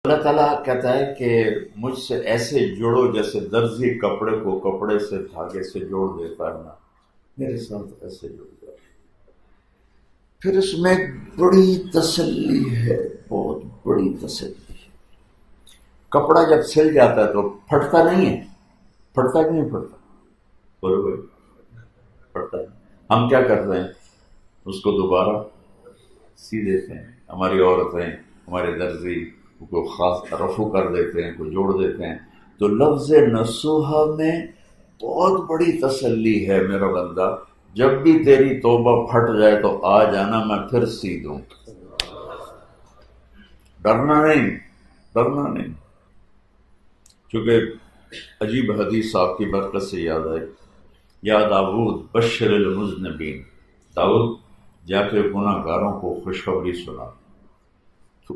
اللہ تعالیٰ کہتا ہے کہ مجھ سے ایسے جڑو جیسے درزی کپڑے کو کپڑے سے دھاگے سے جوڑ دیتا ہے نا، میرے ساتھ ایسے جڑ جاؤ۔ پھر اس میں بڑی تسلی ہے، بہت بڑی تسلی ہے۔ کپڑا جب سل جاتا ہے تو پھٹتا نہیں ہے، پھٹتا کہ نہیں پھٹتا؟ بولو بھائی، پھٹتا ہے۔ ہم کیا کرتے ہیں؟ اس کو دوبارہ سی دیتے ہیں۔ ہماری عورتیں، ہمارے درزی کو خاص رفو کر دیتے ہیں، کو جوڑ دیتے ہیں۔ تو لفظ نصوحہ میں بہت بڑی تسلی ہے، میرا بندہ جب بھی تیری توبہ پھٹ جائے تو آ جانا، میں پھر سی دوں۔ ڈرنا نہیں، ڈرنا نہیں۔ چونکہ عجیب حدیث آپ کی برکت سے یاد آئی، یا داؤد بشر المذنبین، داؤد جا کے گناہ گاروں کو خوشخبری سنا۔ تو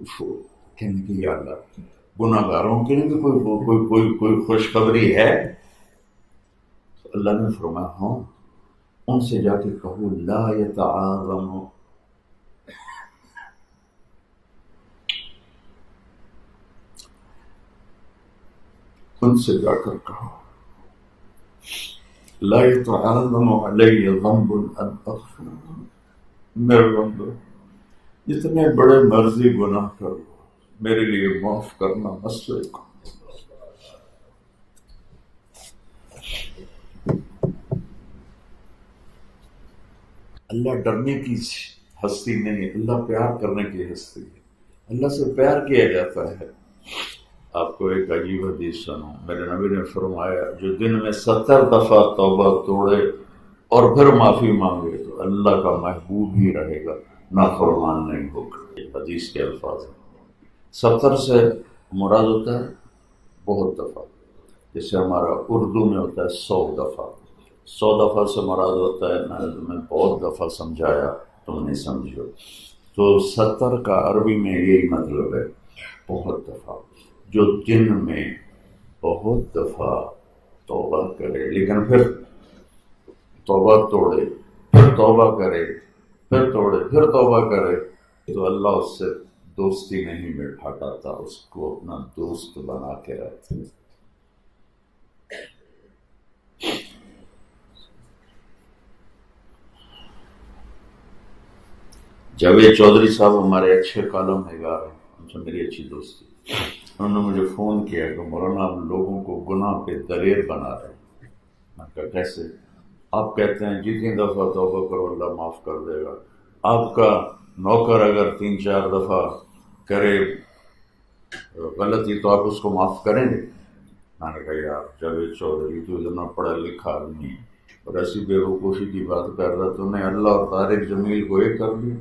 کہنے کی یا اللہ، گناہ گاروں کے لیے بھی کوئی خوشخبری ہے؟ تو اللہ نے فرمایا ہاں، ان سے جا کے کہو لا یتعاظم، ان سے جا کر کہو لا یتعاظم علی ذنب ان اغفر، میرے بندو جتنے بڑے مرضی گناہ کرو میرے لیے معاف کرنا مسئلے کو۔ اللہ ڈرنے کی ہستی نہیں، اللہ پیار کرنے کی ہستی ہے، اللہ سے پیار کیا جاتا ہے۔ آپ کو ایک عجیب حدیث سنوں، میرے نبی نے فرمایا جو دن میں 70 دفعہ توبہ توڑے اور پھر معافی مانگے تو اللہ کا محبوب ہی رہے گا، نافرمان نہیں ہوگا۔ حدیث کے الفاظ ہیں۔ 70 سے مراد ہوتا ہے بہت دفعہ، جیسے ہمارا اردو میں ہوتا ہے 100 دفعہ۔ 100 دفعہ سے مراد ہوتا ہے میں بہت دفعہ سمجھایا تم نہیں سمجھو، تو 70 کا عربی میں یہی مطلب ہے، بہت دفعہ۔ جو دن میں بہت دفعہ توبہ کرے لیکن پھر توبہ توڑے، پھر توبہ کرے، پھر توڑے، پھر توبہ کرے، تو اللہ اس سے دوستی نہیں ہٹاتا، اس کو اپنا دوست بنا کے رکھتے۔ جاوید چودھری صاحب ہمارے اچھے کالم نگار ہیں، ان سے میری اچھی دوستی۔ انہوں نے مجھے فون کیا کہ مولانا آپ لوگوں کو گناہ پہ دلیر بنا رہے ہیں۔ میں کہا کیسے؟ آپ کہتے ہیں جتنی دفعہ توبہ کرو اللہ معاف کر دے گا، آپ کا نوکر اگر 3-4 دفعہ کرے غلطی تو آپ اس کو معاف کریں گے؟ میں نے کہا یار جاوید چودھری تو اتنا پڑھا لکھا آدمی ہے اور ایسی بے وقوفی کی بات کر رہا، تو نے اللہ اور طارق جمیل کو ایک کر دیا،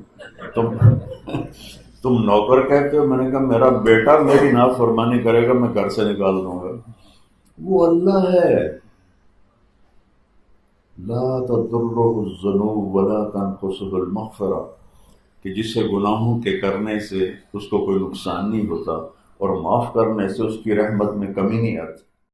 تم نوکر کہتے ہو؟ میں نے کہا میرا بیٹا میری نافرمانی کرے گا میں گھر سے نکال دوں گا، وہ اللہ ہے۔ لا تضرہ الذنوب ولا تنقصہ المغفرہ، کہ جسے گناہوں کے کرنے سے اس کو کوئی نقصان نہیں ہوتا اور معاف کرنے سے اس کی رحمت میں کمی نہیں آتی۔